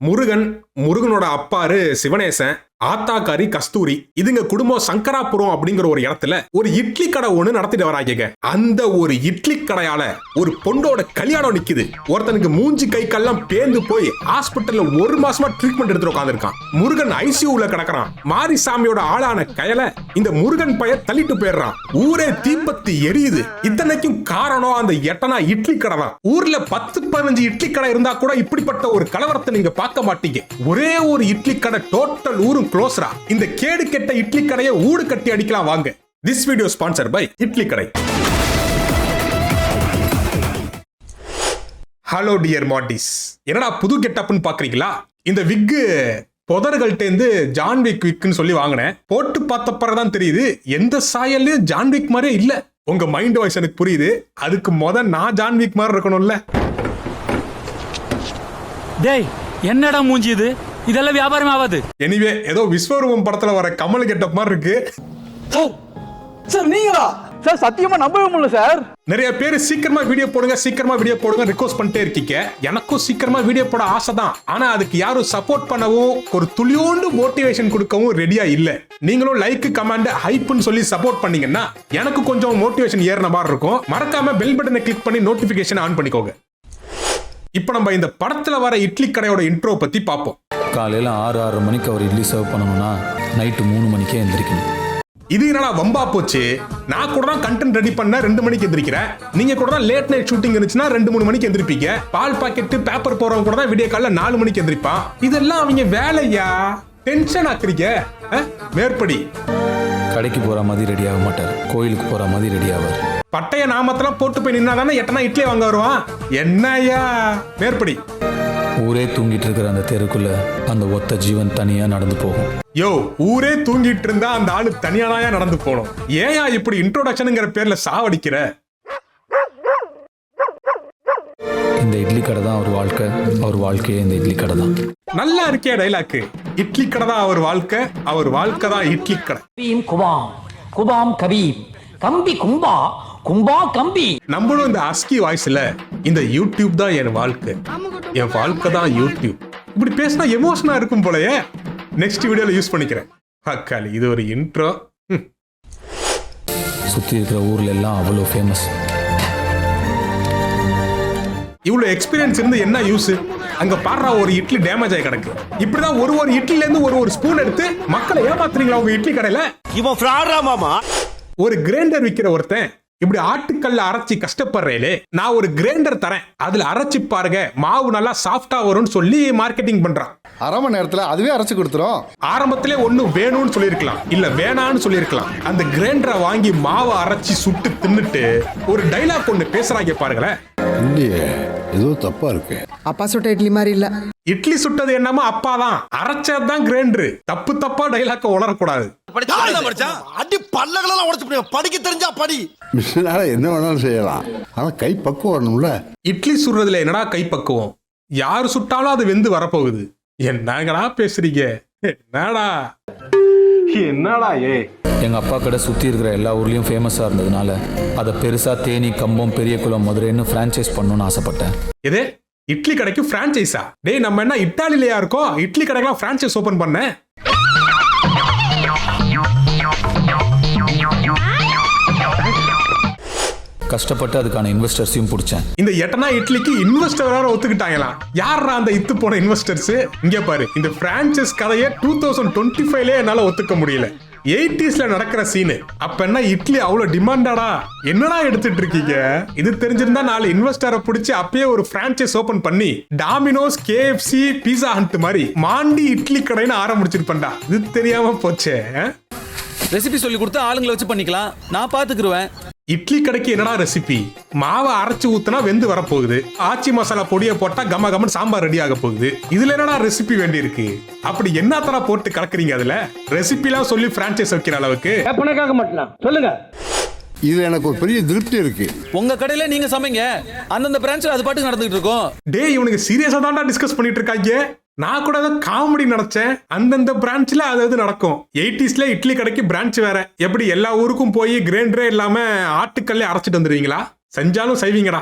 முருகனோட அப்பாரு சிவனேசன், ஆத்தாக்காரி கஸ்தூரி, இதுங்க குடும்பம் சங்கராபுரம் அப்படிங்கிற ஒரு இடத்துல ஒரு இட்லி கடை ஒண்ணு நடத்திட்டு வராங்க. அந்த ஒரு இட்லி கடையால ஒரு பொண்ணோட கல்யாணம் நிக்குது. ஒருத்தனுக்கு மூஞ்சி கை கல்லாம் பேந்து போய் ஹாஸ்பிட்டல்ல 1 மாசமா ட்ரீட்மெண்ட் எடுத்து உட்காந்துருக்கான். முருகன் ஐசியூல கிடக்குறான். மாரிசாமியோட ஆளான கயல இந்த முருகன் பைய தள்ளிட்டு போயிடுறான். ஊரே தீப்பத்தி எரியுது. இத்தனைக்கும் காரணம் அந்த எட்டனா இட்லி கடை தான். ஊர்ல 10-15 இட்லி கடை இருந்தா கூட இப்படிப்பட்ட ஒரு கலவரத்தை நீங்க பார்க்க மாட்டீங்க. ஒரே ஒரு இட்லி கடை டோட்டல் ஊரும் க்ளோஸ்ரா. இந்த கேடு கெட்ட இட்லி கடையை ஊடு கட்டி அடிக்கலாம் வாங்க. This video sponsored by idli கடை. ஹலோ டியர் மாட்டிஸ், என்னடா புது கெட்டப்னு பாக்குறீங்களா? இந்த விக்கு புதர்கள்டேந்து ஜான்விக் விக்னு சொல்லி வாங்கினேன். போட்டு பார்த்த பிறகுதான் தெரியுது எந்த சாயல்லையும் ஜான்விக் மாதிரியே இல்ல. உங்க மைண்ட் வாய்ஸ் எனக்கு புரியுது. அதுக்கு நான் ஜான்விக் மாதிரி இருக்கணும்ல. டேய், என்னடா மூஞ்சி இது? இதெல்லாம் வியாபாரம் ஆகாது. எனிவே ஏதோ விஸ்வரூபம் படத்துல வர கமல் கெட்டப் மாதிரி இருக்கு. சார் நீங்களா? சார் சத்தியமா நம்பவே முடியல சார். நிறைய பேர் சீக்கிரமா வீடியோ போடுங்க ரிக்வெஸ்ட் பண்ணிட்டே இருக்கீங்க. எனக்கும் சீக்கிரமா வீடியோ போட ஆசை தான். ஆனா அதுக்கு யாரும் சப்போர்ட் பண்ணவும் ஒரு துளியோண்டு மோட்டிவேஷன் கொடுக்கவும் ரெடியா இல்ல. நீங்களும் லைக் கமெண்ட் ஹைப்னு சொல்லி சப்போர்ட் பண்ணீங்கன்னா எனக்கு கொஞ்சம் மோட்டிவேஷன் ஏறின மாதிரி இருக்கும். மறக்காம பெல் பட்டனை கிளிக் பண்ணி நோட்டிபிகேஷன் ஆன் பண்ணிக்கோங்க. இப்ப நம்ம இந்த படத்துல வர இட்லி கடையோட இன்ட்ரோ பத்தி பார்ப்போம். காலையில் 6-6:30 மணிக்கு அவர் இட்லி சர்வ் பண்ணணும்னா நைட்டு 3 மணிக்கே எந்திரிக்கணும். இது என்னடா வம்பா போச்சு? நான் கூட தான் கண்டென்ட் ரெடி பண்ண 2 மணிக்கு எந்திரிக்கிறேன். நீங்க கூட தான் லேட் நைட் ஷூட்டிங் இருந்துச்சுன்னா 2-3 மணிக்கு எந்திரிப்பீங்க. பால் பாக்கெட் பேப்பர் போறவங்க கூட தான் விடிய காலைல 4 மணிக்கு எந்திரிப்பான். இதெல்லாம் அவங்க வேலையா? டென்ஷன் ஆக்குறீங்க. மேற்படி கடைக்கு போற மாதிரி ரெடி ஆக மாட்டார், கோயிலுக்கு போற மாதிரி ரெடி ஆவார். பட்டைய நாமத்தெல்லாம் போட்டு போய் நின்னாதானே எட்டனா இட்லி வாங்க வருவான். என்னையா மேற்படி? ஊரே தூங்கிட்டு இருக்கிற அந்த தெருக்குள்ள அந்த ஒத்த ஜீவன் தனியா நடந்து போகும். யோ, ஊரே தூங்கிட்டு இருந்தா அந்த ஆளு தனியானாயா நடந்து போகணும். ஏயா இப்படி இன்ட்ரோடக்ஷனுங்கிற பேர்ல சாவடிக்கிற? இந்த இட்லி கடை தான் அவர் வாழ்க்கை, அவர் வாழ்க்கையே இந்த இட்லி கடை தான். நல்லா இருக்கே டைலாக். இட்லி கடை தான் அவர் வாழ்க்கை, அவர் வாழ்க்கை தான் இட்லி கடை. குபாம் குபாம் கபீம் கம்பி கும்பா கும்பா கம்பி. நம்மளும் இந்த அஸ்கி வாய்ஸ்ல இந்த யூடியூப் தான் என் வாழ்க்கை, என் வாழ்க்கை தான் யூடியூப் இப்படி பேசினா எமோஷனா இருக்கும் போலயே. நெக்ஸ்ட் வீடியோல யூஸ் பண்ணிக்கிறேன். அக்காலி இது ஒரு இன்ட்ரோ. சுத்தி இருக்கிற ஊர்ல எல்லாம் அவ்வளோ ஃபேமஸ். இவ்வளவு எக்ஸ்பீரியன்ஸ் இருந்து என்ன யூஸ்? அங்க பாடுற ஒரு இட்லி டேமேஜ் ஆகி கிடக்கு. இப்படிதான் ஒரு இட்லில இருந்து ஒரு ஸ்பூன் எடுத்து மக்களை ஏமாத்துறீங்களா உங்க இட்லி கடையில? இவன் ஃப்ராடா மாமா? ஒரு கிரைண்டர் விக்கிற ஒருத்தன் இப்படி ஆட்டுக்கல்ல அரைச்சி கஷ்டப்படுறேலே, நான் ஒரு கிரைண்டர் தரேன், அதுல அரைச்சி பாருங்க மாவு நல்லா சாஃப்டா வரும்னு சொல்லி மார்க்கெட்டிங் பண்றான். அரை மணி நேரத்துல அதுவே அரைச்சு கொடுத்துரும். ஆரம்பத்திலே ஒண்ணு வேணும்னு சொல்லிருக்கலாம், இல்ல வேணான்னு சொல்லிருக்கலாம். அந்த கிரைண்டரை வாங்கி மாவை அரைச்சி சுட்டு தின்னுட்டு ஒரு டைலாக் ஒண்ணு பேசுறாங்க பாருங்களேன். இல்லையே, ஏதோ தப்பா இருக்கு. அப்பா சுட்ட இட்லி மாதிரி இல்ல. இட்லி சுட்டது என்னமோ அப்பா தான், அரைச்சதுதான் கிரைண்டர். தப்பா டைலாக்க உளரக்கூடாது. அடி பல்லகளெல்லாம் உடைச்சு படிக்க தெரிஞ்சா படி. மிஷினால என்ன வேணாலும் செய்யலாம், ஆனா கை பக்குவம் வரணும்ல. இட்லி சுடுறதுல என்னடா கை பக்குவம்? யாரு சுட்டாலும் அது வெந்து வரப்போகுது. என்னங்கடா பேசுறீங்க? என்னடா எங்க அப்பா கடை சுத்தி இருக்கிற எல்லா ஊர்லயும் ஃபேமஸா இருந்ததுனால அதை பெருசா தேனி, கம்பம், பெரியகுளம், மதுரைன்னு பிரான்ச்சைஸ் பண்ணணும்னு ஆசைப்பட்டேன். எது இட்லி கடைக்கு பிரான்ச்சைஸா? டேய், நம்ம என்ன இட்டாலியிலயா இருக்கோம் இட்லி கடைக்கெல்லாம் பிரான்ச்சைஸ் ஓபன் பண்ண? கஷ்டப்பட்டு அதுக்கான இன்வெஸ்டர்ஸையும் பிடிச்சேன். இந்த எட்டனா இட்லிக்கு இன்வெஸ்டர் வேற ஒத்துக்கிட்டாங்களாம். யாரா அந்த இத்து போன இன்வெஸ்டர்ஸ்? இங்க பாரு, இந்த பிரான்ச்சைஸ் கதையை 2025ல என்னால ஒத்துக்க முடியல. 80sல நடக்கிற சீனு. அப்ப என்ன இட்லி அவ்வளவு டிமாண்டாடா? என்னடா எடுத்துட்டு இருக்கீங்க? இது தெரிஞ்சிருந்தா 4 இன்வெஸ்டரை பிடிச்சி அப்பயே ஒரு பிரான்ச்சைஸ் ஓபன் பண்ணி டாமினோஸ், KFC, பீஸா ஹண்ட் மாதிரி மாண்டி இட்லி கடைன்னு ஆரம்பிச்சிருப்பேன்டா. இது தெரியாம போச்சே. ரெசிபி சொல்லி கொடுத்து ஆளுங்களை வச்சு பண்ணிக்கலாம், நான் பாத்துக்குருவேன். இட்லி கடைக்கு என்னடா ரெசிபி? மாவை அரைச்சு ஊத்துனா வெந்து வரப்போகுது, ஆச்சி மசாலா பொடியை போட்டா கம கமன் சாம்பார் ரெடி ஆக போகுது. இதுல என்னடா ரெசிபி வேண்டி இருக்கு? அப்படி என்ன தர போட்டு கலக்குறீங்க? அதுல ரெசிபி எல்லாம் சொல்லி பிரான்ச்சைஸ் வைக்கிற அளவுக்கு சொல்லுங்க. இது எனக்கு ஒரு பெரிய திருப்தி இருக்கு. உங்க கடையில நீங்க சமைங்க, அந்தந்த பிரான்ச்ல அது பாட்டுக்கு நடந்துட்டு இருக்கோம். டேய், இவனுக்கு சீரியஸா தான்டா டிஸ்கஸ் பண்ணிட்டு இருக்காங்க. நான் கூட காமெடி நினைச்சேன். அந்தந்த பிரான்ச்ல அது நடக்கும். 80sல இட்லி கடைக்கு பிரான்ச் வேற. எப்படி எல்லா ஊருக்கும் போய் கிரைண்டரே இல்லாம ஆட்டுக்கல்லே அரைச்சிட்டு வந்துருவீங்களா? செஞ்சாலும் செய்வீங்கடா.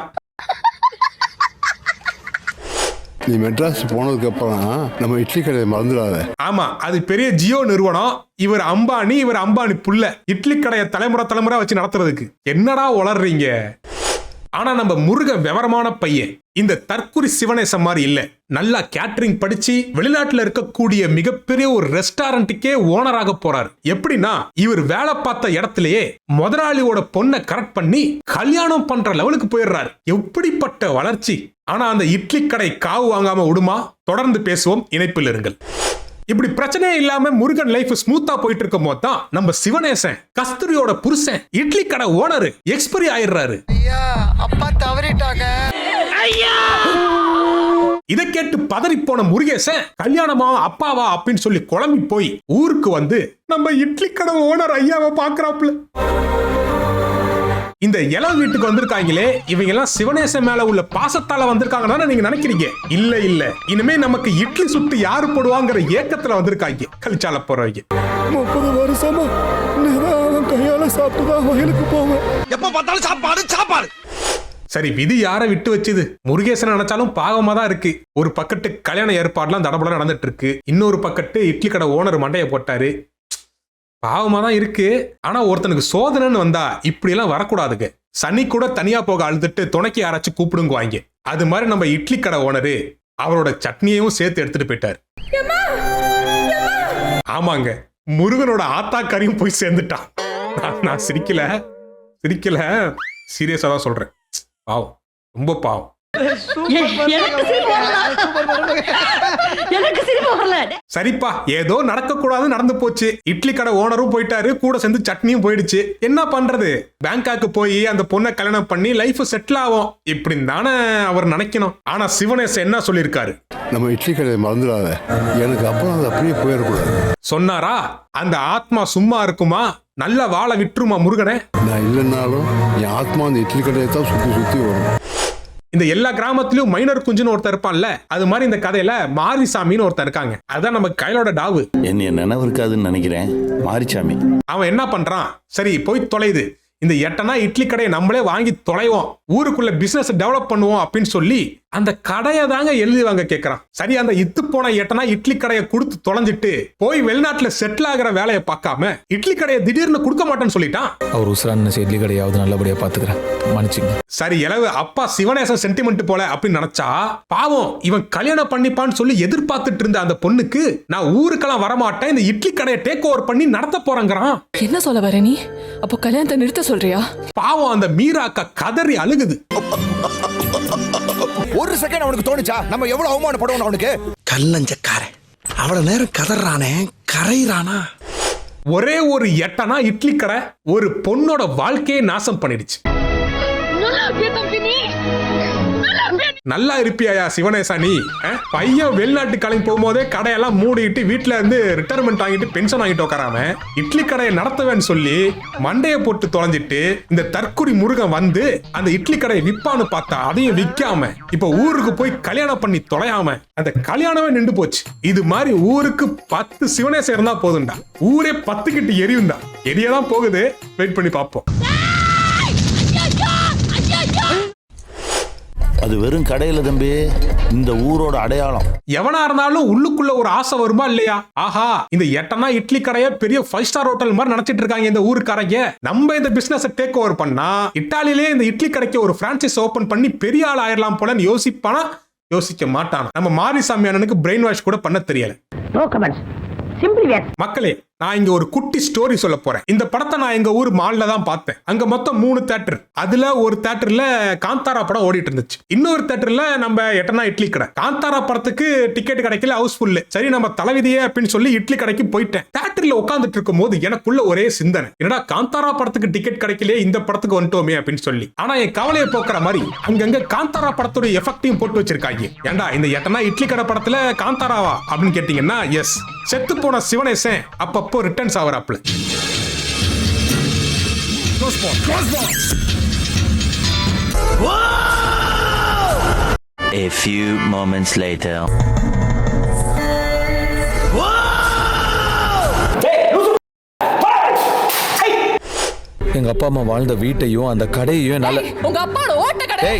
நீ மெட்ராஸ் போனதுக்கு அப்புறம் நம்ம இட்லி கடையை மறந்துடாத. ஆமா, அது பெரிய ஜியோ நிறுவனம். இவர் அம்பானி புள்ள இட்லி கடையை தலைமுறை வச்சு நடத்துறதுக்கு. என்னடா உளறீங்க? ஆனா நம்ம முருகன் விவரமான பையன். இந்த தற்குறி சிவனேசன் மாதிரி இல்ல. நல்லா கேட்டரிங் படிச்சு வெளிநாட்டுல இருக்கக்கூடிய மிகப்பெரிய ஒரு ரெஸ்டாரண்ட்டுக்கே ஓனராக போறாரு. எப்படின்னா, இவர் வேலை பார்த்த இடத்திலேயே முதலாளியோட பொண்ணை கரெக்ட் பண்ணி கல்யாணம் பண்ற லெவலுக்கு போயிடுறாரு. எப்படிப்பட்ட வளர்ச்சி! ஆனா அந்த இட்லி கடை காவு வாங்காம விடுமா? தொடர்ந்து பேசுவோம், இணைப்பில் இருங்கள். இப்படி பிரச்சனையே இல்லாம முருகன் லைஃப் ஸ்மூத்தா போயிட்டு இருக்கும் போது தான் நம்ம சிவனேசன் கஸ்தூரியோட புருஷன் இட்லி கடை ஓனர் எக்ஸ்பைரி ஆயிடுறாரு. அப்பா தவறிட்டாங்க. இதை கேட்டு பதறி போன முருகேசன் கல்யாணமா அப்பாவா அப்படின்னு சொல்லி குழம்பி போய் ஊருக்கு வந்து நம்ம இட்லி கடை ஓனர் ஐயாவை பாக்குறாப்ல. இந்த இளவு வீட்டுக்கு வந்திருக்காங்களே, இவங்க எல்லாம் சிவனேசன் மேல உள்ள பாசத்தால வந்திருக்காங்கன்னு நீங்க நினைக்கிறீங்க? இல்ல, இனிமே நமக்கு இட்லி சுட்டு யாரு போடுவாங்கிற ஏக்கத்துல வந்திருக்காங்க கழிச்சால போறவங்க. 30 வருஷமா கையால சாப்பிட்டுதான் வயலுக்கு போவேன். எப்ப பார்த்தாலும் சாப்பாடு. சரி, விதி யாரை விட்டு வச்சுது? முருகேசன் நினைச்சாலும் பாவமா தான் இருக்கு. ஒரு பக்கத்து கல்யாண ஏற்பாடுலாம் தடபடலாம் நடந்துட்டு இருக்கு, இன்னொரு பக்கத்து இட்லி கடை ஓனர் மண்டைய போட்டாரு. பாவமா தான் இருக்கு. ஆனா ஒருத்தனுக்கு சோதனைன்னு வந்தா இப்படி எல்லாம் வரக்கூடாதுங்க. சனி கூட தனியா போக அழுதுட்டு துணைக்கு யாராச்சும் கூப்பிடுங்க வாங்க. அது மாதிரி நம்ம இட்லி கடை ஓனரு அவரோட சட்னியையும் சேர்த்து எடுத்துட்டு போயிட்டார். ஆமாங்க, முருகனோட ஆத்தாக்காரியும் போய் சேர்ந்துட்டான். நான் சிரிக்கல, சீரியஸா தான் சொல்றேன். பாவம், ரொம்ப பாவம். சரிப்பா, ஏதோ நடக்க கூடாது நடந்து போச்சு. இட்லி கடை ஓனரும் போயிட்டாரு, கூட சேர்ந்து சட்னியும் போயிடுச்சு. என்ன பண்றது? பேங்காக்கு போய் அந்த பொண்ணை கல்யாணம் பண்ணி லைஃப் செட்டில் ஆகும் இப்படின்னு தானே அவர் நினைக்கணும். ஆனா சிவனேசன் என்ன சொல்லியிருக்காரு? நம்ம இட்லி கடையை மறந்துடாத. எனக்கு அப்புறம் அது அப்படியே போயிடக்கூடாது சொன்னாரா? அந்த ஆத்மா சும்மா இருக்குமா? நல்ல வாழை விட்டுருமா முருகனே? நான் இல்லைன்னாலும் என் ஆத்மா அந்த இட்லி கடையை தான் சுத்தி வரும். இந்த எல்லா கிராமத்திலயும் மைனர் குஞ்சுன்னு ஒருத்தர் இருப்பான்ல, அது மாதிரி இந்த கதையில மாரிசாமின்னு ஒருத்தர் இருக்காங்க. அதான் நம்ம கையிலோட டாவு. என்ன நினைவு இருக்காதுன்னு நினைக்கிறேன். மாரிசாமி அவன் என்ன பண்றான்? சரி போய் தொலைது, இந்த எட்டனா இட்லி கடையை நம்மளே வாங்கி தொலைவோம், ஊருக்குள்ள பிசினஸ் டெவலப் பண்ணுவோம் அப்படின்னு சொல்லி அந்த கடையை தாங்க எழுதி வாங்க கேட்கறான். சரி, அந்த இத்து போன எட்டனா இட்லி கடையை கொடுத்து தொலைஞ்சிட்டு போய் வெளிநாட்டுல செட்டில் ஆகிற வேலையை பார்க்காம இட்லி கடையை திடீர்னு கொடுக்க மாட்டேன்னு சொல்லிட்டான். அவர் உசுரான இட்லி கடையாவது நல்லபடியா பாத்துக்கிறேன், மன்னிச்சுங்க. சரி, இளவு அப்பா சிவனேசன் சென்டிமெண்ட் போல அப்படின்னு நினைச்சா, பாவம் இவன் கல்யாணம் பண்ணிப்பான்னு சொல்லி எதிர்பார்த்துட்டு இருந்த அந்த பொண்ணுக்கு நான் ஊருக்கெல்லாம் வரமாட்டேன், இந்த இட்லி கடையை டேக் ஓவர் பண்ணி நடத்த போறேங்கிறான். என்ன சொல்ல வர நீ? அப்போ கல்யாணத்தை நிறுத்த சொல்றியா? பாவம் அந்த மீராக்கா கதறி அழுகுது. ஒரு செகண்ட் அவனுக்கு தோணுச்சா நம்ம எவ்வளவு அவமானப்படுவோம் அவனுக்கு? கல்லஞ்சக்காரன் அவ்வளவு நேரம் கதறானே, கரைறானா? ஒரே ஒரு எட்டனா இட்லி கடை ஒரு பொண்ணோட வாழ்க்கையை நாசம் பண்ணிடுச்சு. நல்லா இருப்பியா சிவனேசா நீ? பையன் வெளிநாட்டு கிளம்பி போகும்போதே கடையெல்லாம் மூடிட்டு வீட்டுல இருந்து ரிட்டையர்மெண்ட் வாங்கிட்டு பென்ஷன் வாங்கிட்டு உட்காராம இட்லி கடையை நடத்துவேன்னு சொல்லி மண்டையை போட்டு தொலைஞ்சிட்டு இந்த தற்குறி முருகன் வந்து அந்த இட்லி கடையை விற்பான்னு பார்த்தா அதையும் விற்காம இப்ப ஊருக்கு போய் கல்யாணம் பண்ணி தொலையாம அந்த கல்யாணமே நின்று போச்சு. இது மாதிரி ஊருக்கு 10 சிவனேசன் இருந்தா போதும்டா, ஊரே 10 கிட்ட எரியும்டா. எரியதான் போகுது, வெயிட் பண்ணி பார்ப்போம். அது வெறும் கடையில தம்பி, இந்த ஊரோட அடையாளம். எவனா இருந்தாலும் உள்ளுக்குள்ள ஒரு ஆசை வருமா இல்லையா? ஆஹா, இந்த எட்டனா இட்லி கடையை பெரிய 5 ஸ்டார் ஹோட்டல் மாதிரி நினைச்சிட்டு இருக்காங்க இந்த ஊருக்காரங்க. நம்ம இந்த பிசினஸ் டேக் ஓவர் பண்ணா இட்டாலியிலே இந்த இட்லி கடைக்கு ஒரு பிரான்சைஸ் ஓபன் பண்ணி பெரிய ஆள் ஆயிரலாம் போலன்னு யோசிப்பானா? யோசிக்க மாட்டான். நம்ம மாரிசாமி அண்ணனுக்கு பிரெயின் வாஷ் கூட பண்ண தெரியல. மக்களே, நான் இங்க ஒரு குட்டி ஸ்டோரி சொல்ல போறேன். இந்த படத்தை நான் எங்க ஊர் மால்ல தான் பார்த்தேன். அங்க மொத்தம் 3 தியேட்டர். அதுல ஒரு தியேட்டர்ல காந்தாரா படம் ஓடிட்டு இருந்துச்சு, இன்னொரு தியேட்டர்ல நம்ம எட்டனா இட்லி கடை. காந்தாரா படத்துக்கு டிக்கெட் கிடைக்கல, ஹவுஸ்ஃபுல். சரி, நம்ம தலைவிதியே அப்படின்னு சொல்லி இட்லி கடைக்கு போயிட்டேன். தியேட்டர்ல உட்காந்துட்டு இருக்கும் போது எனக்குள்ள ஒரே சிந்தனை, என்னடா காந்தாரா படத்துக்கு டிக்கெட் கிடைக்கலையே, இந்த படத்துக்கு வந்துட்டோமே அப்படின்னு சொல்லி. ஆனா என் கவலையை போக்குற மாதிரி அங்கங்க காந்தாரா படத்தோட எஃபெக்டையும் போட்டு வச்சிருக்காங்க. ஏண்டா இந்த எட்டனா இட்லி கடை படத்துல காந்தாராவா அப்படின்னு கேட்டீங்கன்னா, எஸ், செத்து போன சிவனேசன் அப்பப்போ returns ஆவறாப்ல. A few moments later. எங்க அப்பா அம்மா வாழ்ந்த வீட்டையும் அந்த கடையையும் என்னால. உங்க அப்பாவோட ஓட்ட கடை.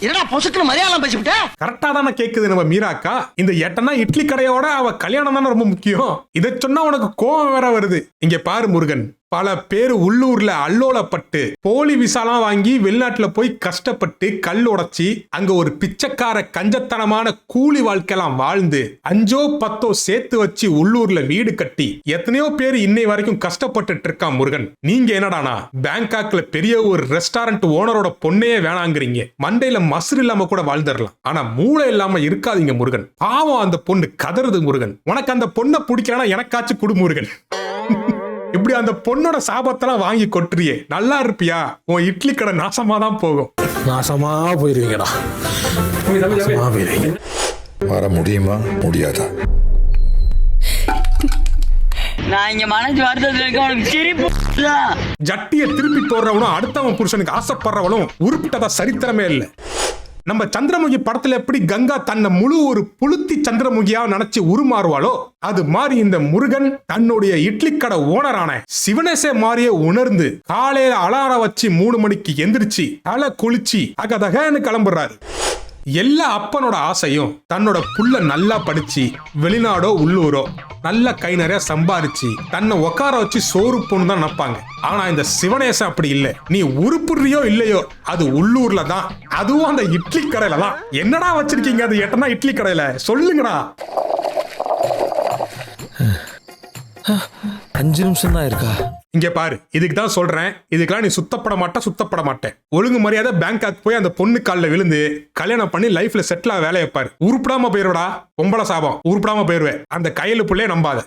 என்னடா பொசுக்குன்னு மலையாளம் பேசிவிட்ட? கரெக்டா தானே கேக்குது நம்ம மீராக்கா. இந்த எட்டனா இட்லி கடையோட அவ கல்யாணம் தானே ரொம்ப முக்கியம். இதை சொன்னா உனக்கு கோவம் வேற வருது. இங்க பாரு முருகன், பல பேர் உள்ளூர்ல அல்லோலப்பட்டு போலி விசாலாம் வாங்கி வெளிநாட்டுல போய் கஷ்டப்பட்டு கல் உடைச்சி அங்க ஒரு பிச்சைக்கார கஞ்சத்தனமான கூலி வாழ்க்கையெல்லாம் வாழ்ந்து 5-10 சேர்த்து வச்சு உள்ளூர்ல வீடு கட்டி எத்தனையோ பேர் இன்னை வரைக்கும் கஷ்டப்பட்டு இருக்கான் முருகன். நீங்க என்னடானா பேங்காக்ல பெரிய ஒரு ரெஸ்டாரண்ட் ஓனரோட பொண்ணையே வேணாங்கிறீங்க. மண்டையில மசுறு இல்லாம கூட வாழ்ந்துடலாம், ஆனா மூளை இல்லாம இருக்காதீங்க முருகன். பாவம் அந்த பொண்ணு கதறுது முருகன். உனக்கு அந்த பொண்ணை பிடிக்கலனா எனக்காச்சும் குடு முருகன். இப்படி அந்த பொண்ணோட சாபத்தெல்லாம் வாங்கி கொட்டுறியே, நல்லா இருப்பியா? உன் இட்லி கடை நாசமா தான் போகும். நாசமா போயிருவீங்கடா. வர முடியுமா முடியாதா? நான் இங்க மனசு வருத்தத்துல இருக்க உனக்கு சிரிப்பு. ஜட்டியை திருப்பி போடுறவனும் அடுத்தவன் புருஷனுக்கு ஆசைப்படுறவனும் உருப்பிட்டதா சரித்திரமே இல்லை. நம்ம சந்திரமுகி படத்துல எப்படி கங்கா தன்னை முழு ஒரு புளுத்தி சந்திரமுகியா நினைச்சு உருமாறுவாளோ, அது மாதிரி இந்த முருகன் தன்னுடைய இட்லி கடை ஓனரான சிவனேசே மாதிரியே உணர்ந்து காலையில அலாரம் வச்சு 3 மணிக்கு எந்திரிச்சு தலை குளிச்சு அகதகன்னு கிளம்புறாரு. எல்லா அப்பனோட ஆசையும் தன்னோட புள்ள நல்லா படிச்சு வெளிநாடோ உள்ளூரோ நல்ல கை நிறைய சம்பாரிச்சு தன்னை உட்கார வச்சு சோறு போன்னு தான் நினைப்பாங்க. ஆனா இந்த சிவனேசன் அப்படி இல்லை. நீ உருப்புறியோ இல்லையோ அது உள்ளூர்ல தான், அதுவும் அந்த இட்லி கடையில தான். என்னடா வச்சிருக்கீங்க அது எட்டனா இட்லி கடையில? சொல்லுங்கடா. 5 நிமிஷம் தான் இருக்கா? இங்க பாரு, இதுக்கு தான் சொல்றேன், இதுக்கெல்லாம் நீ சுத்தப்பட மாட்டேன். ஒழுங்கு மரியாதை பேங்காக் போய் அந்த பொண்ணு காலில் விழுந்து கல்யாணம் பண்ணி லைஃப்ல செட்டில் ஆக வேலையை பாரு. உருப்படாம போயிருவடா, பொம்பளை சாபம், உருப்படாம போயிருவேன். அந்த கையில புள்ளைய நம்பாத.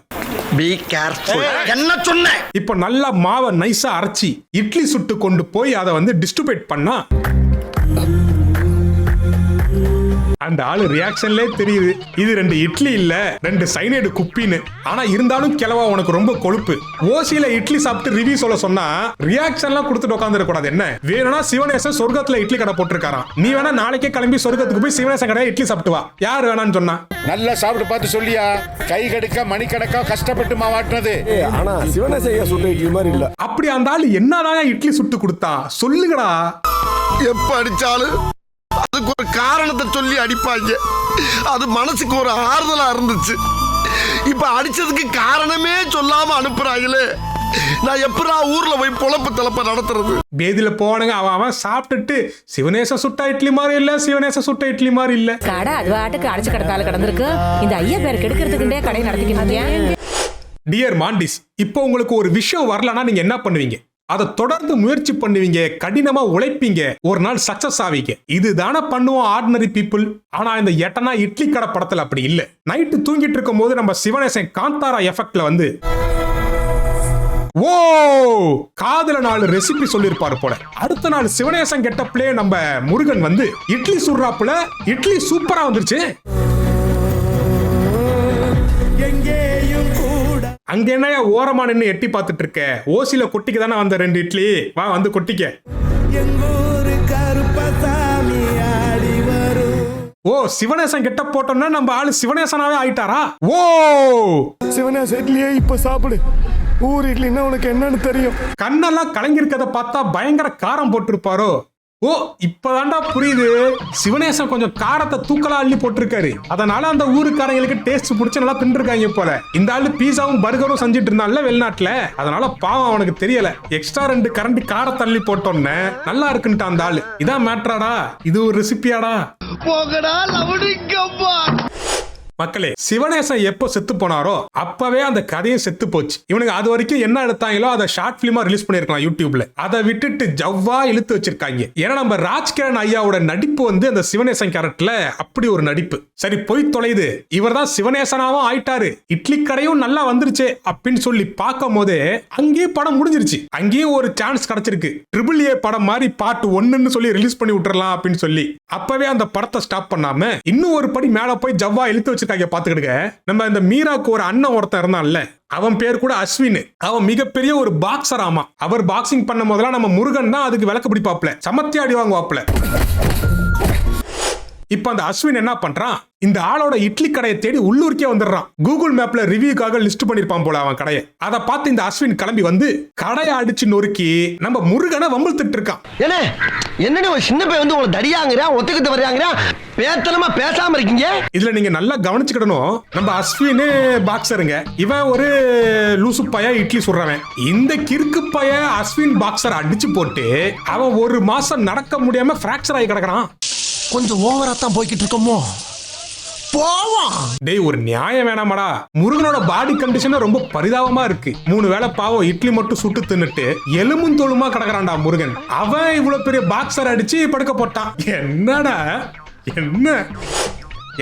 Be careful. என்ன சொன்ன? இப்போ நல்லா மாவை நைஸா அரைச்சி இட்லி சுட்டு கொண்டு போய் அதை வந்து டிஸ்ட்ரிபியூட் பண்ணா அந்த ஆளு ரியாக்ஷன்லே தெரியுது இது 2 இட்லி இல்ல 2 சைனைடு குப்பின்னு. ஆனா இருந்தாலும் கிளவா உனக்கு ரொம்ப கொழுப்பு. ஓசியில இட்லி சாப்பிட்டு ரிவ்யூ சொல்ல சொன்னா ரியாக்ஷன்லாம் கொடுத்துட்டு உட்காந்துட கூடாது. என்ன வேணும்னா சிவனேசன் சொர்க்கத்துல இட்லி கடை போட்டிருக்காராம். நீ வேணா நாளைக்கே கிளம்பி சொர்க்கத்துக்கு போய் சிவனேசன் கடை இட்லி சாப்பிட்டு வா. யார் வேணான்னு சொன்னா? நல்லா சாப்பிட்டு பார்த்து சொல்லியா? கை கடுக்க மணி கணக்கா கஷ்டப்பட்டு மாவாட்டினது. ஆனா சிவனேசையா சுட்ட இட்லி மாதிரி இல்ல. அப்படி அந்த ஆளு என்னதான் இட்லி சுட்டு கொடுத்தா சொல்லுங்கடா. எப்ப அடிச்சாலும் அதுக்கு ஒரு காரணத்தை சொல்லி அடிப்பாங்க. அது மனசுக்கு ஒரு ஆறுதலா இருந்துச்சு. இப்ப அடிச்சதுக்கு காரணமே சொல்லாம அனுப்புறாங்களே, நான் எப்படா ஊர்ல போய் பொழப்பு தலப்ப நடத்துறது? பேதியில போனங்க அவன் சாப்பிட்டுட்டு சிவனேச சுட்டா இட்லி மாதிரி இல்ல, சிவனேச சுட்ட இட்லி மாதிரி இல்ல. கடை அது வாட்டுக்கு அடைச்சு கிடக்கால கிடந்திருக்கு. இந்த ஐயா பேர் கெடுக்கிறதுக்குண்டே கடை நடத்திக்கிட்டு. டியர் மாண்டிஸ், இப்போ உங்களுக்கு ஒரு விஷயம் வரலன்னா நீங்க என்ன பண்ணுவீங்க? அதை தொடர்ந்து முயற்சி பண்ணுவீங்க, கடினமா உழைப்பீங்க, ஒரு நாள் சக்சஸ் ஆவீங்க. இதுதானே பண்ணுவோம் ஆர்டினரி பீப்புள். ஆனா இந்த எட்டனா இட்லி கடை படத்துல அப்படி இல்ல. நைட்டு தூங்கிட்டு இருக்கும் போது நம்ம சிவனேசன் காந்தாரா எஃபெக்ட்ல வந்து ஓ காதல 4 ரெசிபி சொல்லிருப்பாரு போல. அடுத்த நாள் சிவனேசன் கெட்டப்லே நம்ம முருகன் வந்து இட்லி சுடுறாப்புல இட்லி சூப்பரா வந்துருச்சு. அங்க என்ன ஓரமா நின்னு எட்டி பார்த்துட்டு இருக்க? ஓசில கொட்டிக்க தானே வந்த 2 இட்லி, வா வந்து கொட்டிக்க. ஓ சிவனேசன் கெட்ட போட்டோம்னா நம்ம ஆளு சிவனேசனாவே ஆயிட்டாரா? ஓ சிவனேச இட்லியே இப்ப சாப்பிடு. ஊர் இட்லின்னா உனக்கு என்னன்னு தெரியும். கண்ணெல்லாம் கலங்கிருக்கத பார்த்தா பயங்கர காரம் போட்டிருப்பாரோ. ஓ இப்பதான்டா புரியுது, சிவனேசன் கொஞ்சம் காரத்தை தூக்கலா அள்ளி போட்டிருக்காரு. அதனால அந்த ஊருக்காரங்களுக்கு டேஸ்ட் பிடிச்சி நல்லா தின்றுருக்காங்க போல. இந்த ஆளு பீஸாவும் பர்கரும் செஞ்சுட்டு இருந்தான்ல வெளிநாட்டுல, அதனால பாவம் அவனுக்கு தெரியல. எக்ஸ்ட்ரா 2 கரண்டி காரத்தை அள்ளி போட்டோன்னு நல்லா இருக்குன்ட்டு அந்த ஆளு. இதான் மேட்ராடா? இது ஒரு ரெசிபியாடா? போகடா லவுடிங்கப்பா. மக்களே, சிவனேசன் எப்போ செத்து போனாரோ அப்பவே அந்த கதையும் செத்து போச்சு. இவனுக்கு அது வரைக்கும் என்ன எடுத்தாங்களோ அதை ஷார்ட் பிலிமா ரிலீஸ் பண்ணிருக்கலாம் யூடியூப்ல. அதை விட்டுட்டு ஜவ்வா இழுத்து வச்சிருக்காங்க. ஏன்னா நம்ம ராஜ்கிரண் ஐயாவோட நடிப்பு வந்து அந்த சிவனேசன் கேரக்டர்ல அப்படி ஒரு நடிப்பு. சரி போய் தொலைது, இவர் தான் சிவனேசனாவும் ஆயிட்டாரு, இட்லி கடையும் நல்லா வந்துருச்சு அப்படின்னு சொல்லி பார்க்கும் போதே அங்கேயும் படம் முடிஞ்சிருச்சு. அங்கேயும் ஒரு சான்ஸ் கிடைச்சிருக்கு. AAA படம் மாதிரி பார்ட் 1ன்னு சொல்லி ரிலீஸ் பண்ணி விட்டுறலாம் அப்படின்னு சொல்லி அப்பவே அந்த படத்தை ஸ்டாப் பண்ணாம இன்னும் ஒரு படி மேல போய் ஜவ்வா இழுத்து வச்சிருக்காங்க. பாத்துக்கிடுங்க, நம்ம இந்த மீராக்கு ஒரு அண்ணன் ஒருத்தன் இருந்தான்ல, அவன் பேர் கூட அஸ்வின். அவன் மிகப்பெரிய ஒரு பாக்ஸர். ஆமா, அவர் பாக்ஸிங் பண்ண போதெல்லாம் நம்ம முருகன் தான் அதுக்கு விளக்கு பிடிப்பாப்ல, சமத்தி அடி வாங்குவாப்ல. இப்ப அந்த அஸ்வின் என்ன பண்றான், இந்த ஆளோட இட்லி கடையை தேடி உள்ளூருக்கே வந்துடுறான். கூகுள் மேப்ல ரிவ்யூக்காக லிஸ்ட் பண்ணிருப்பான் போல அவன் கடையை. அதை பார்த்து இந்த அஸ்வின் கிளம்பி வந்து கடையை அடிச்சு நொறுக்கி நம்ம முருகனை வம்பிழுத்துட்டு இருக்கான். என்னன்னு ஒரு சின்ன பையன் வந்து உங்களை தடியாங்கிறா ஒத்துக்கிட்டு வர்றாங்கிறா பேத்தனமா பேசாம இருக்கீங்க. இதுல நீங்க நல்லா கவனிச்சுக்கிடணும், நம்ம அஸ்வின் பாக்ஸருங்க, இவன் ஒரு லூசு பைய இட்லி சுடுறவன். இந்த கிறுக்கு பைய அஸ்வின் பாக்ஸர் அடிச்சு போட்டு அவன் ஒரு மாசம் நடக்க முடியாம பிராக்சர் ஆகி கிடக்குறான். கொஞ்சம் ஓவரா தான் போய்கிட்டு இருக்கோமோ. டேய், ஒரு நியாயம் வேணாமடா. முருகனோட பாடி கண்டிஷன் ரொம்ப பரிதாபமா இருக்கு. 3 வேளை பாவம் இட்லி மட்டும் சுட்டு தின்னுட்டு எலும்பும் தோலுமா கிடக்குறான்டா முருகன். அவன் இவ்வளவு பெரிய பாக்ஸர் அடிச்சு படுக்க போட்டான். என்னடா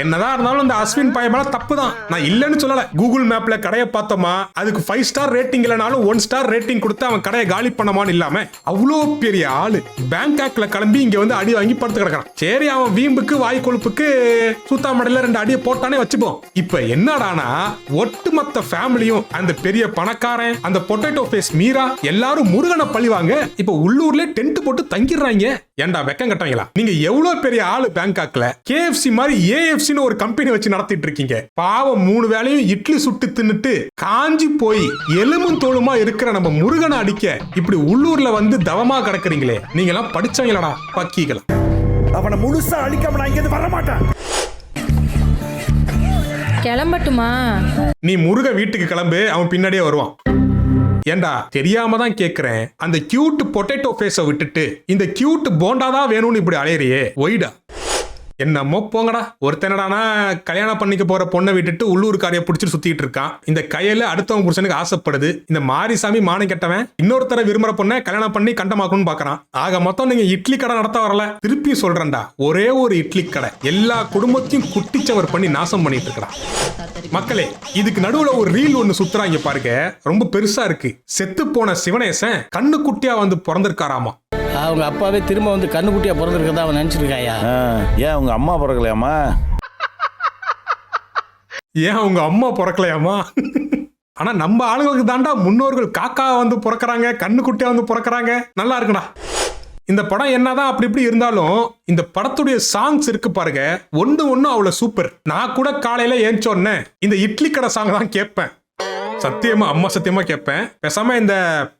என்னதான் இருந்தாலும் இந்த அஸ்வின் பையன் மேல தப்பு தான், நான் இல்லன்னு சொல்லல. கூகுள் மேப்ல கடையை பார்த்தோமா, அதுக்கு 5 ஸ்டார் ரேட்டிங் இல்லனாலும் 1 ஸ்டார் ரேட்டிங் கொடுத்து அவன் கடையை காலி பண்ணமான்னு இல்லாம அவ்வளோ பெரிய ஆளு பேங்காக்ல கிளம்பி இங்க வந்து அடி வாங்கி படுத்து கிடக்குறான். சரி, அவன் வீம்புக்கு வாய் கொழுப்புக்கு சூத்தாமடையில 2 அடியை போட்டானே வச்சுப்போம். இப்ப என்னடானா ஒட்டுமொத்த ஃபேமிலியும், அந்த பெரிய பணக்காரன், அந்த பொட்டேட்டோ ஃபேஸ் மீரா, எல்லாரும் முருகனை பழிவாங்க. இப்ப உள்ளூர்ல டென்ட் போட்டு தங்கிடுறாங்க. ஏண்டா வெக்கம் கட்டவங்களா? நீங்க எவ்வளவு பெரிய ஆளு பேங்காக்ல KFC மாதிரி AFCன்னு ஒரு கம்பெனி வச்சு நடத்திட்டு இருக்கீங்க. பாவம் 3 வேளையும் இட்லி சுட்டு தின்னுட்டு காஞ்சி போய் எலும்பும் தோலுமா இருக்கிற நம்ம முருகனை அடிக்க இப்படி உள்ளூர்ல வந்து தவமா கிடக்குறீங்களே, நீங்க எல்லாம் படிச்சவங்களடா பக்கிகளா. அவனை முழுசா அழிக்காம நான் இங்க வர மாட்டேன். கிளம்பட்டுமா? நீ முருக வீட்டுக்கு கிளம்பு, அவன் பின்னாடியே வருவான். ஏண்டா தெரியாம தான் கேக்குறேன், அந்த கியூட் பொட்டேட்டோ ஃபேஸை விட்டுட்டு இந்த கியூட் போண்டாதான் வேணும்னு இப்படி அலையறியே, ஒய்டா. என்னமோ போங்கடா. ஒருத்தனடானா கல்யாணம் பண்ணிக்க போற பொண்ணை விட்டுட்டு உள்ளூர்காரைய பிடிச்சிட்டு சுத்திட்டு இருக்கான். இந்த கையில அடுத்தவங்க புருஷனுக்கு ஆசைப்படுது. இந்த மாரிசாமி மானம் கெட்டவன் இன்னொருத்தர விரும்புற பொண்ணை கல்யாணம் பண்ணி கண்டமாக்கணும்னு பாக்குறான். ஆக மொத்தம் நீங்க இட்லி கடை நடத்த வரல. திருப்பி சொல்றேன்டா, ஒரே ஒரு இட்லி கடை எல்லா குடும்பத்தையும் குட்டிச்சவர் பண்ணி நாசம் பண்ணிட்டு இருக்கிறான். மக்களே, இதுக்கு நடுவுல ஒரு ரீல் ஒண்ணு சுத்துறாங்க பாருங்க, ரொம்ப பெருசா இருக்கு. செத்து போன சிவனேசன் கண்ணு குட்டியா வந்து பிறந்திருக்காராமா. அவங்க அப்பாவே திரும்ப வந்து கண்ணுக்குட்டியா பிறந்திருக்கதா அவன் நினைச்சிருக்காயா? ஏன் உங்க அம்மா பிறக்கலையாமா? ஏன் உங்க அம்மா பிறக்கலையாமா? ஆனா நம்ம ஆளுங்களுக்கு தாண்டா முன்னோர்கள் காக்கா வந்து பிறக்கிறாங்க, கண்ணு குட்டியா வந்து பிறக்கிறாங்க. நல்லா இருக்குடா. இந்த படம் என்னதான் அப்படி இப்படி இருந்தாலும் இந்த படத்துடைய சாங்ஸ் இருக்கு பாருங்க, ஒண்ணு அவ்வளவு சூப்பர். நான் கூட காலையில ஏஞ்சோன்னே இந்த இட்லி கடை சாங் தான் கேட்பேன். சத்தியமா, அம்மா சத்தியமா கேட்பேன். பேசாம இந்த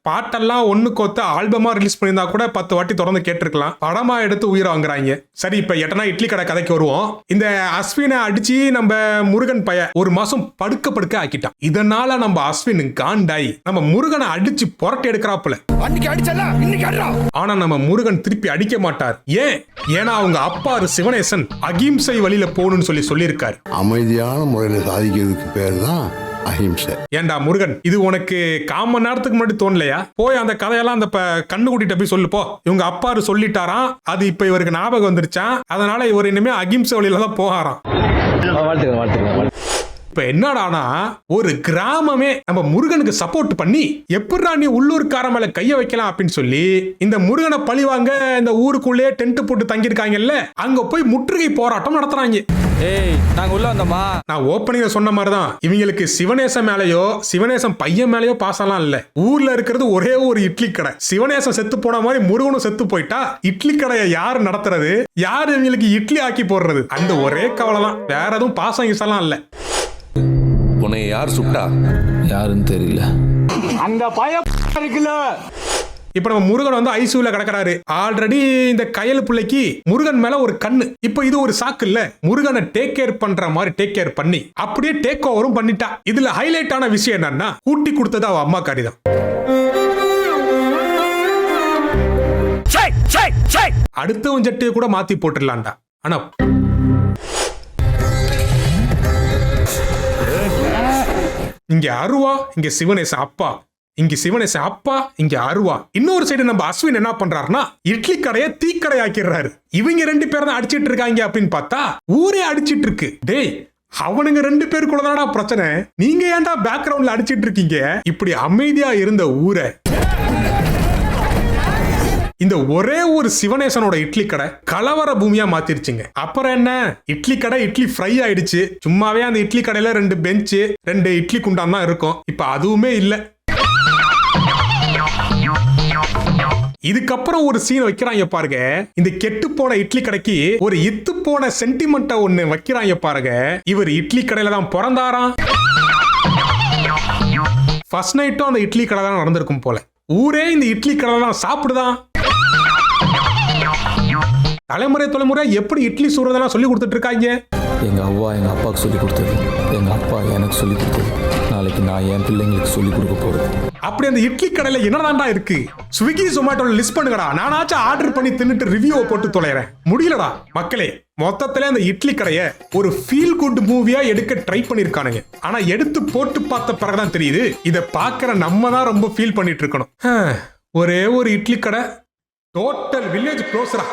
பாட்டெல்லாம் ஒண்ணு கோத்த ஆல்பமா ரிலீஸ் பண்ணியிருந்தா கூட 10 வாட்டி தொடர்ந்து கேட்டிருக்கலாம். படமா எடுத்து உயிரை வாங்குறாங்க. சரி, இப்ப எட்டனா இட்லி கடை கதைக்கு வருவோம். இந்த அஸ்வினை அடிச்சு நம்ம முருகன் பைய ஒரு மாசம் படுக்க ஆக்கிட்டான். இதனால நம்ம அஸ்வின் காண்டாய் நம்ம முருகனை அடிச்சு புரட்டி எடுக்கிறாப்புல. ஆனா நம்ம முருகன் திருப்பி அடிக்க மாட்டார். ஏன்னா அவங்க அப்பா சிவனேசன் அகிம்சை வழியில போகணும்னு சொல்லியிருக்காரு. அமைதியான முறையில் சாதிக்கிறதுக்கு பேர் தான் அஹிம்சை. ஏண்டா முருகன், இது உனக்கு காமன் நேரத்துக்கு முன்னாடி தோணலையா? போய் அந்த கதையெல்லாம் அந்த கண்ணு கூட்டிட்டு போய் சொல்லு போ. இவங்க அப்பாரு சொல்லிட்டாராம், அது இப்ப இவருக்கு ஞாபகம் வந்துருச்சான். அதனால இவர் இனிமே அகிம்சை வழியில தான் போகாராம். இப்ப என்னடானா ஒரு கிராமமே நம்ம முருகனுக்கு சப்போர்ட் பண்ணி எப்படிடா நீ உள்ளூர்கார மேல கைய வைக்கலாம் அப்படின்னு சொல்லி இந்த முருகனை பழிவாங்க இந்த ஊருக்குள்ளே டென்ட் போட்டு தங்கியிருக்காங்கல்ல, அங்க போய் முற்றுகை போராட்டம் நடத்துறாங்க. நாங்க உள்ள வந்தோமா, நான் ஓப்பனிங்ல சொன்ன மாதிரிதான் இவங்களுக்கு சிவனேசன் மேலயோ சிவனேசன் பையன் மேலயோ பாசலாம் இல்ல. ஊர்ல இருக்கிறது ஒரே ஒரு இட்லி கடை. சிவனேசன் செத்து போன மாதிரி முருகனும் செத்து போயிட்டா இட்லி கடையை யாரு நடத்துறது, யாரு இவங்களுக்கு இட்லி ஆக்கி போடுறது, அந்த ஒரே கவலை தான். வேற எதுவும் பாசம் ஈசலாம் இல்ல. உன்னை யார் சுட்டா? யாருன்னு தெரியல. அந்த பயம் இருக்குல்ல. இப்ப நம்ம முருகன் வந்து ஐசியூல கிடக்குறாரு. ஆல்ரெடி இந்த கையல் பிள்ளைக்கு முருகன் மேல ஒரு கண்ணு. இப்ப இது ஒரு சாக்கு இல்ல, முருகனை டேக் கேர் பண்ற மாதிரி டேக் கேர் பண்ணி அப்படியே டேக் ஓவரும் பண்ணிட்டா. இதுல ஹைலைட் ஆன விஷயம் என்னன்னா, கூட்டி கொடுத்தது அவ அம்மா காரிதான். அடுத்தவன் சட்டையை கூட மாத்தி போட்டுடலாம்டா. ஆனா இங்க அருவா, இங்க சிவனேசன் அப்பா, இங்க சிவனேசன் அப்பா, இங்க அருவா. இன்னொரு சைடு நம்ம அஸ்வின் என்ன பண்றாருன்னா இட்லி கடையை தீக்கடை ஆக்கிடுறாரு. இவங்க 2 பேர் தான் அடிச்சிட்டு இருக்காங்க அப்படின்னு பார்த்தா ஊரே அடிச்சிட்டு இருக்கு. டேய், அவனுங்க 2 பேருக்குள்ளதானடா பிரச்சனை, நீங்க ஏன்டா பேக்ரவுண்ட்ல அடிச்சிட்டு இருக்கீங்க? இப்படி அமைதியா இருந்த ஊரை இந்த ஒரே ஒரு சிவனேசனோட இட்லி கடை கலவர பூமியா மாத்திருச்சுங்க. அப்புறம் என்ன, இட்லி கடை இட்லி ஃப்ரை ஆயிடுச்சு. சும்மாவே அந்த இட்லி கடையில 2 பெஞ்சு 2 இட்லி குண்டான் தான் இருக்கும். இப்ப அதுவுமே இல்ல. இதுக்கப்புறம் ஒரு சீன் வைக்கிறாங்க பாருங்க. இந்த கெட்டு போன இட்லி கடைக்கு ஒரு இத்து போன சென்டிமெண்ட்ட ஒண்ணு வைக்கிறாங்க பாருங்க. இவர் இட்லி கடையில தான் பிறந்தாராம். ஃபர்ஸ்ட் நைட்டும் அந்த இட்லி கடை தான் நடந்திருக்கும் போல. ஊரே இந்த இட்லி கடை தான் சாப்பிடுதான். தலைமுறை எப்படி இட்லி சுடுறதெல்லாம் சொல்லி கொடுத்துட்டு இருக்காங்க. எங்கள் அவ்வா எங்கள் அப்பாவுக்கு சொல்லி கொடுத்தது, எங்கள் அப்பா எனக்கு சொல்லி கொடுத்தது, நாளைக்கு நான் என் பிள்ளைங்களுக்கு சொல்லி கொடுக்க போகிறது. அப்படி அந்த இட்லி கடையில என்னதான்டா இருக்கு? ஸ்விக்கி ஜொமேட்டோல லிஸ்ட் பண்ணுங்கடா. நானாச்சும் ஆர்டர் பண்ணி தின்னுட்டு ரிவ்யூவை போட்டு தொலைறேன். முடியலடா மக்களே. மொத்தத்துல அந்த இட்லி கடையை ஒரு ஃபீல் குட் மூவியா எடுக்க ட்ரை பண்ணிருக்கானுங்க. ஆனா எடுத்து போட்டு பார்த்த பிறகுதான் தெரியுது, இதை பார்க்கிற நம்ம தான் ரொம்ப ஃபீல் பண்ணிட்டு இருக்கணும். ஒரே ஒரு இட்லி கடை, டோட்டல் வில்லேஜ் க்ளோஸ்ரா.